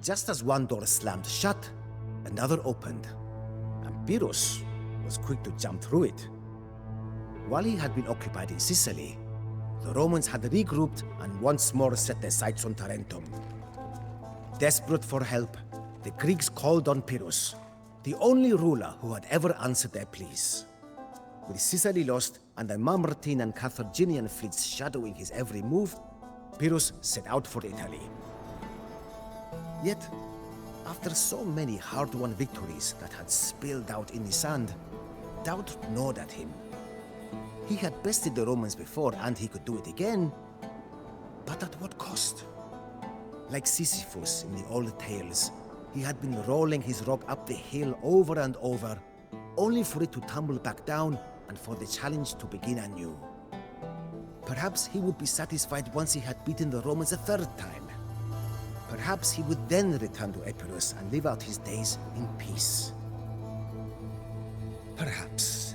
just as one door slammed shut, another opened, and Pyrrhus was quick to jump through it. While he had been occupied in Sicily, the Romans had regrouped and once more set their sights on Tarentum. Desperate for help, the Greeks called on Pyrrhus, the only ruler who had ever answered their pleas. With Sicily lost and the Mamertine and Carthaginian fleets shadowing his every move, Pyrrhus set out for Italy. Yet, after so many hard-won victories that had spilled out in the sand, doubt gnawed at him. He had bested the Romans before and he could do it again, but at what cost? Like Sisyphus in the old tales, he had been rolling his rock up the hill over and over, only for it to tumble back down and for the challenge to begin anew. Perhaps he would be satisfied once he had beaten the Romans a third time. Perhaps he would then return to Epirus and live out his days in peace. Perhaps.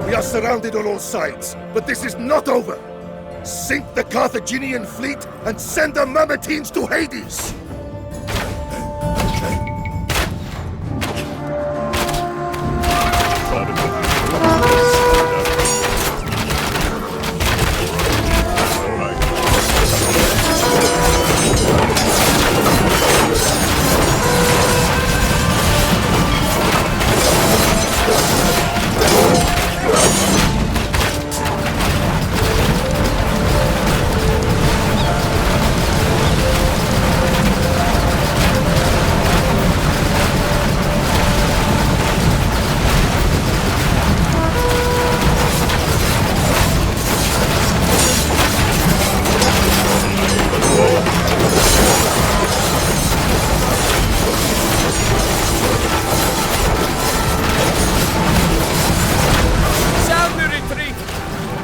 We are surrounded on all sides, but this is not over! Sink the Carthaginian fleet and send the Mamertines to Hades!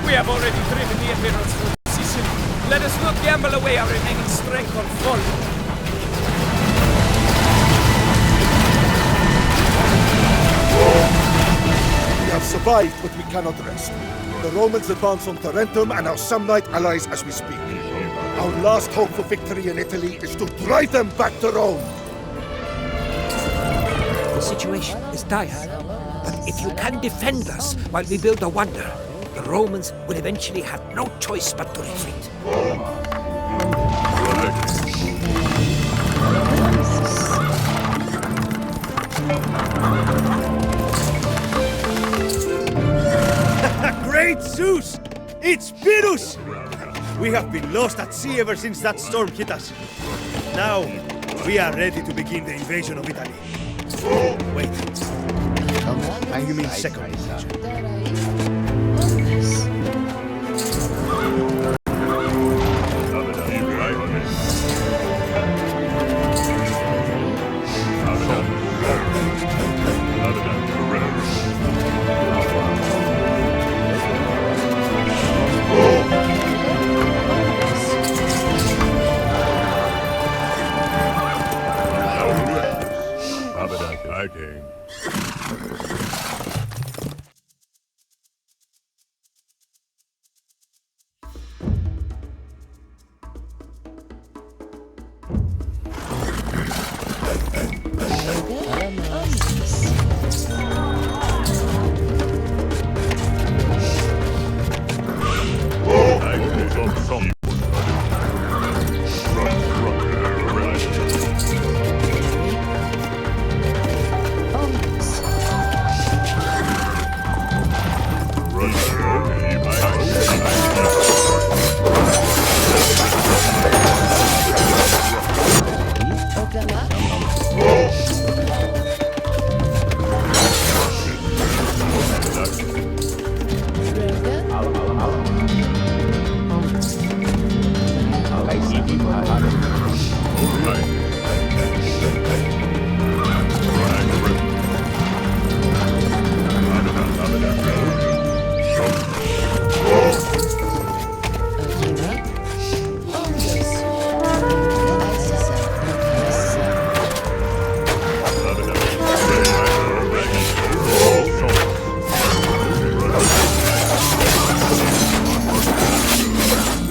We have already driven the Epirus from Sicily. Let us not gamble away our remaining strength on folly. We have survived, but we cannot rest. The Romans advance on Tarentum and our Samnite allies as we speak. Our last hope for victory in Italy is to drive them back to Rome. The situation is dire, but if you can defend us while we build a wonder, the Romans will eventually have no choice but to retreat. Great Zeus! It's Pyrrhus! We have been lost at sea ever since that storm hit us. Now, we are ready to begin the invasion of Italy. Wait. You mean second invasion?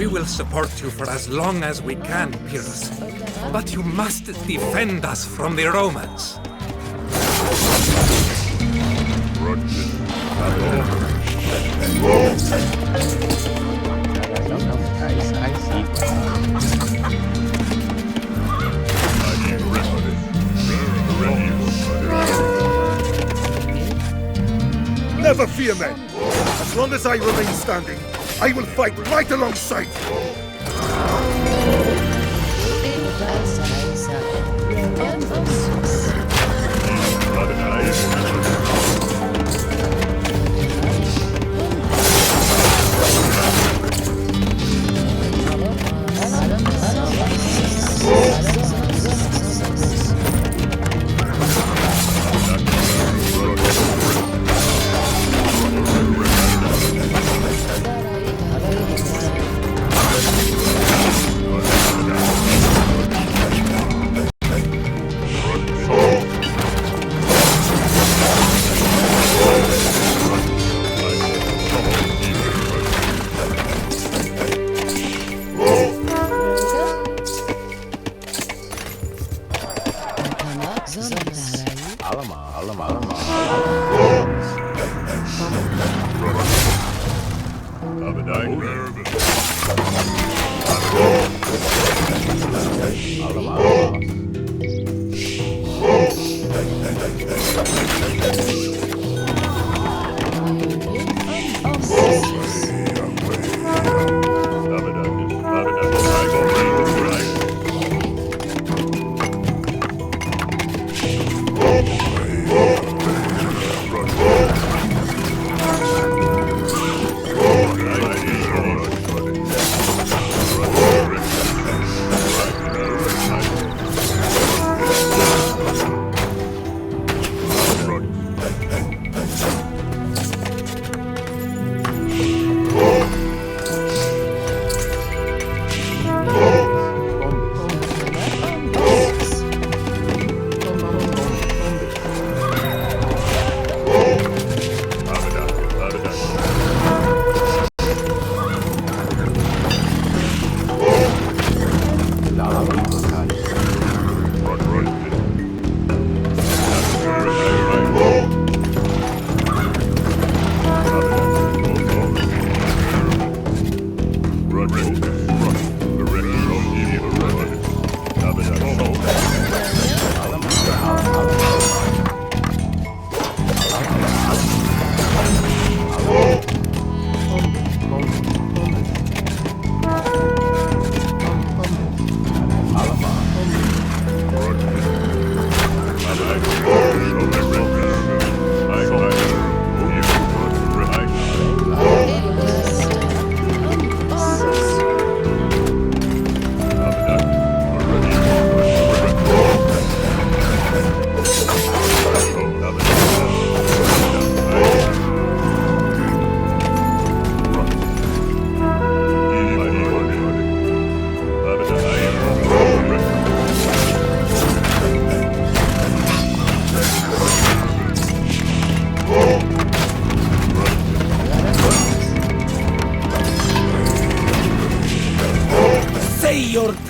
We will support you for as long as we can, Pyrrhus. But you must defend us from the Romans. Never fear, men. As long as I remain standing, I will fight right alongside you.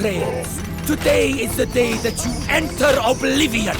betrayers. Today is the day that you enter oblivion.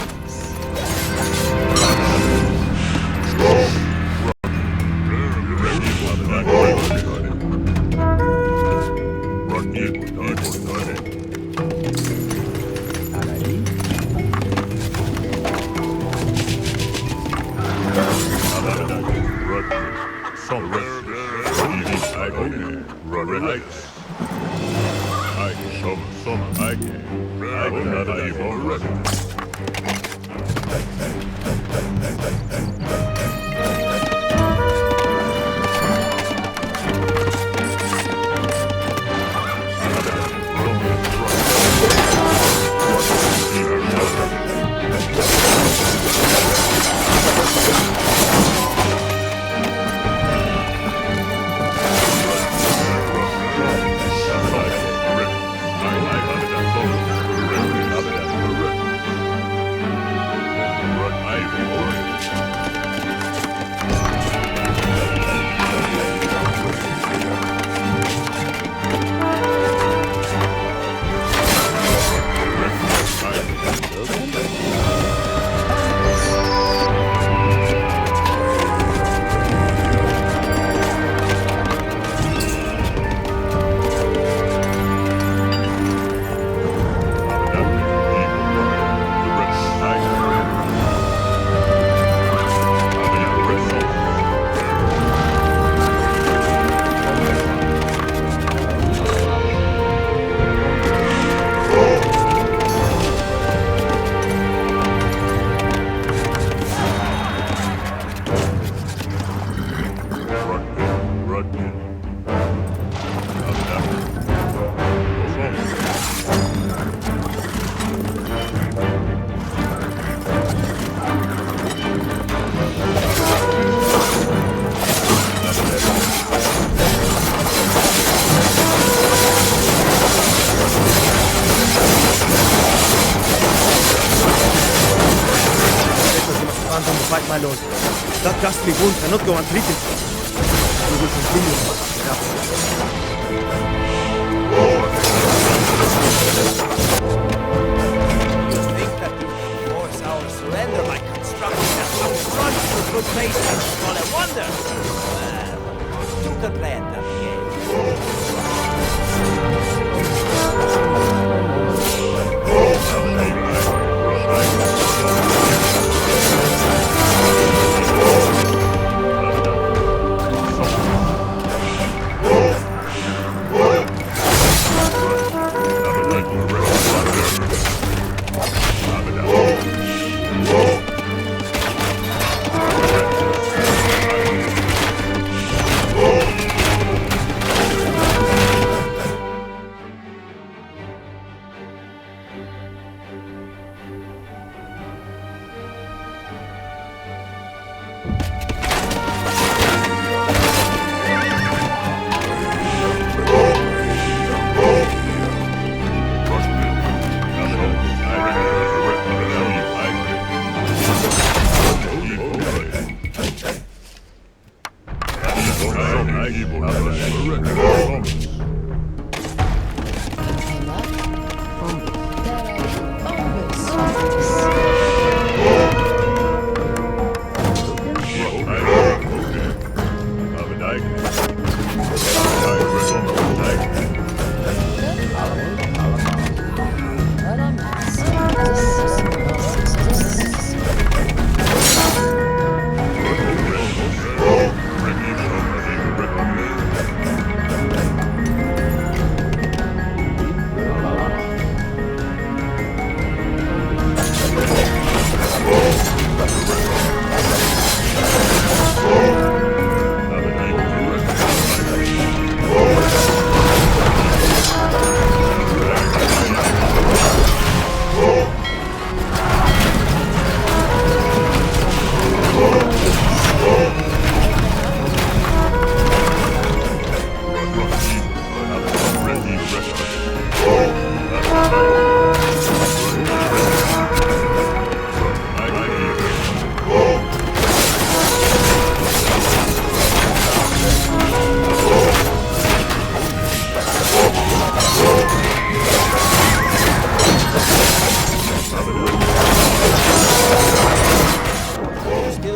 Fight, my lord. That ghastly wound cannot go untreated. We will continue on You think that you can force our surrender by constructing a front with good place and call a wonder? Well, you can play at that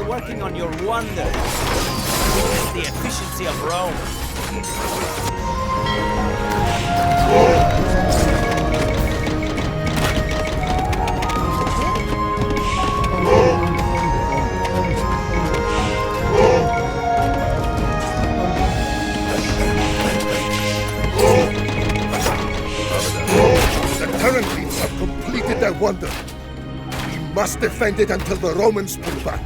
while working on your wonders. Witness the efficiency of Rome. The Tarentines have completed their wonder. We must defend it until the Romans pull back.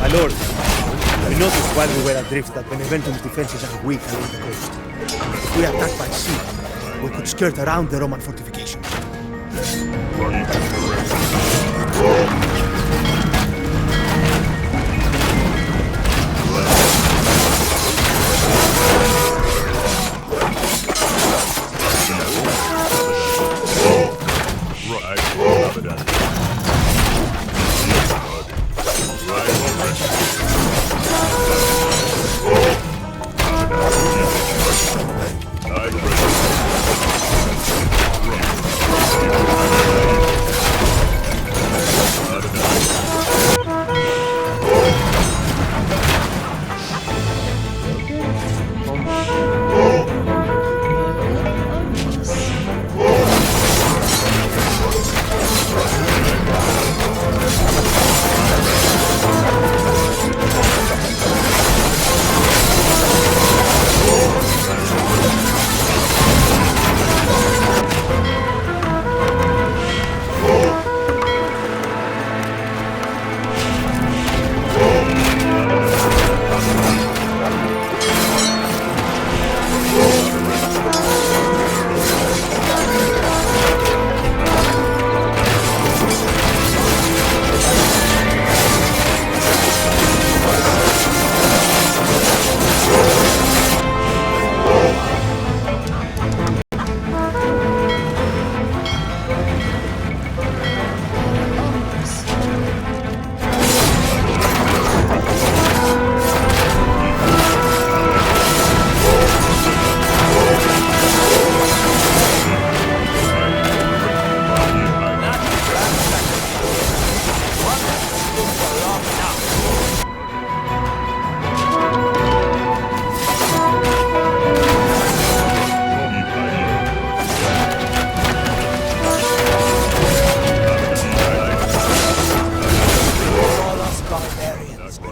My lord, we noticed while we were adrift that Beneventum's defenses are weak along the coast. If we attack by sea, we could skirt around the Roman fortifications.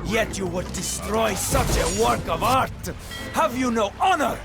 Yet you would destroy such a work of art! Have you no honor?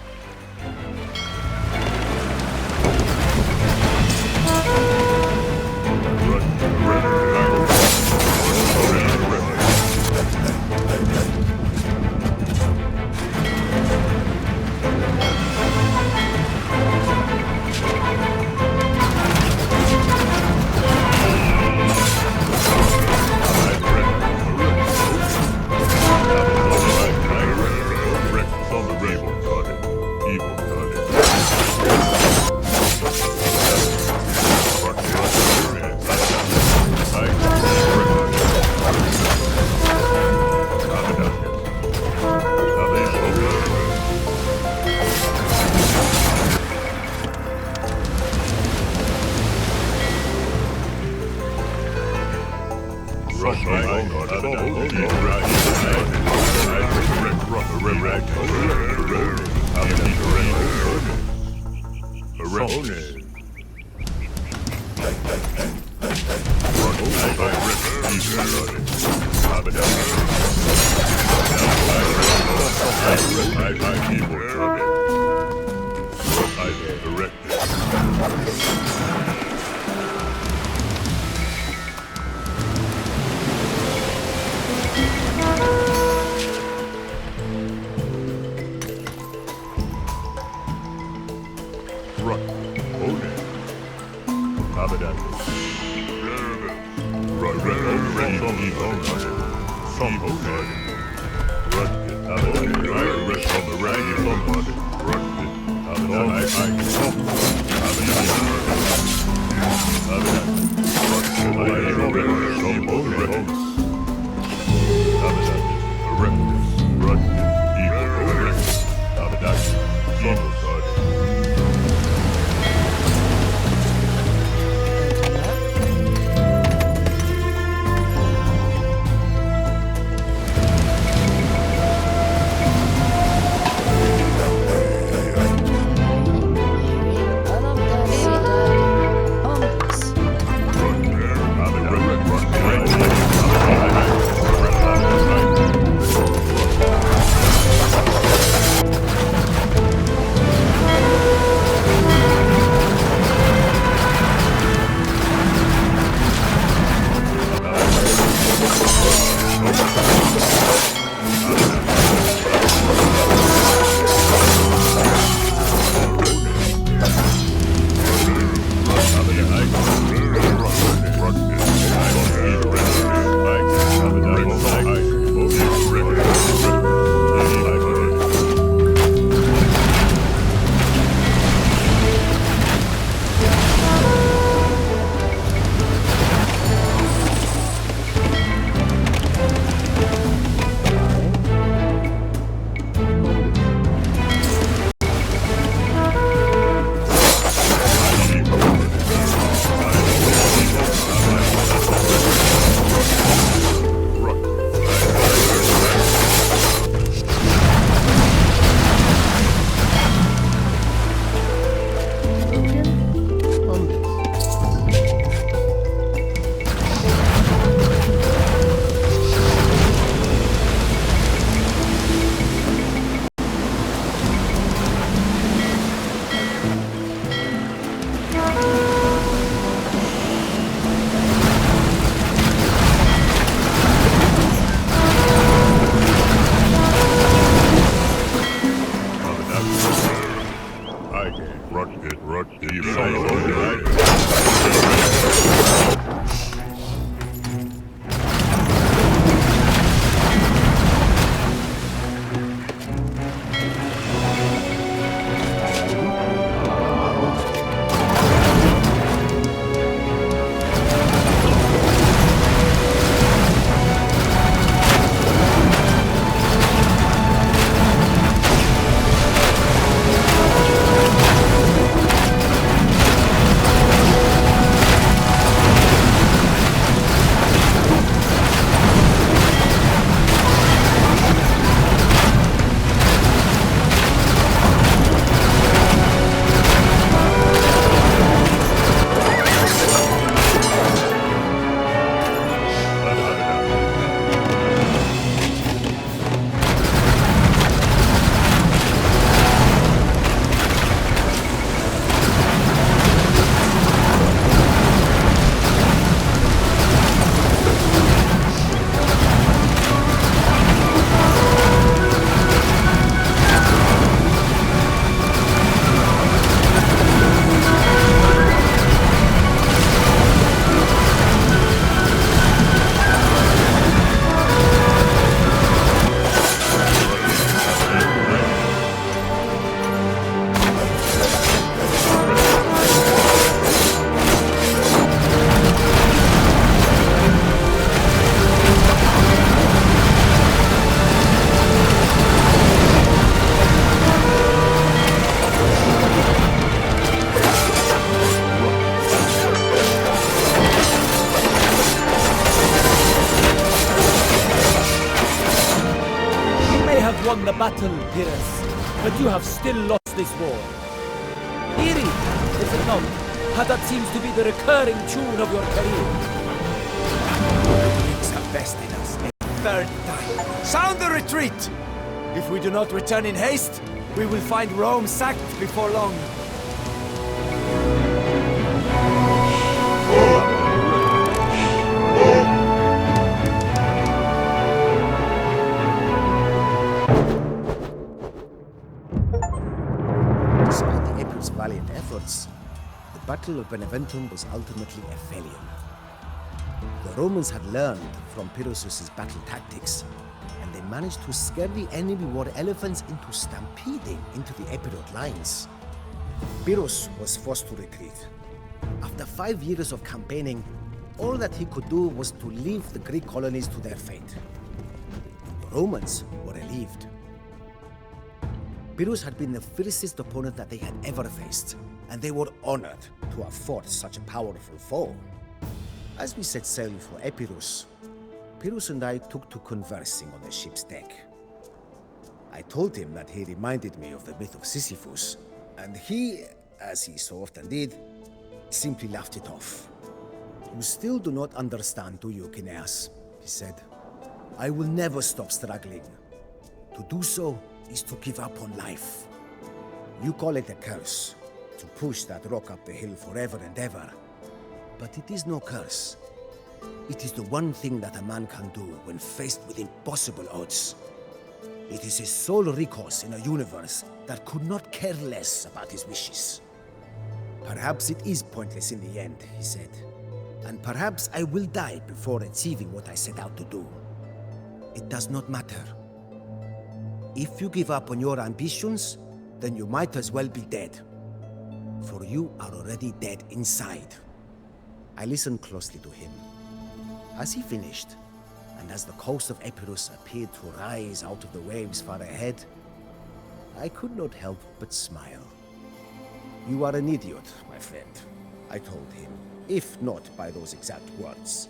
won the battle, Pyrrhus, but you have still lost this war. Eerie, is it not? How that seems to be the recurring tune of your career. The Greeks have bested us a third time. Sound the retreat! If we do not return in haste, we will find Rome sacked before long. Despite the Epirus' valiant efforts, the Battle of Beneventum was ultimately a failure. The Romans had learned from Pyrrhus' battle tactics, and they managed to scare the enemy war elephants into stampeding into the Epirot lines. Pyrrhus was forced to retreat. After 5 years of campaigning, all that he could do was to leave the Greek colonies to their fate. The Romans were relieved. Pyrrhus had been the fiercest opponent that they had ever faced, and they were honored to have fought such a powerful foe. As we set sail for Epirus, Pyrrhus and I took to conversing on the ship's deck. I told him that he reminded me of the myth of Sisyphus, and he, as he so often did, simply laughed it off. "You still do not understand, do you, Kineas?" he said. "I will never stop struggling. To do so is to give up on life. You call it a curse, to push that rock up the hill forever and ever. But it is no curse. It is the one thing that a man can do when faced with impossible odds. It is his sole recourse in a universe that could not care less about his wishes. Perhaps it is pointless in the end," he said. "And perhaps I will die before achieving what I set out to do. It does not matter. If you give up on your ambitions, then you might as well be dead. For you are already dead inside." I listened closely to him. As he finished, and as the coast of Epirus appeared to rise out of the waves far ahead, I could not help but smile. "You are an idiot, my friend," I told him, if not by those exact words.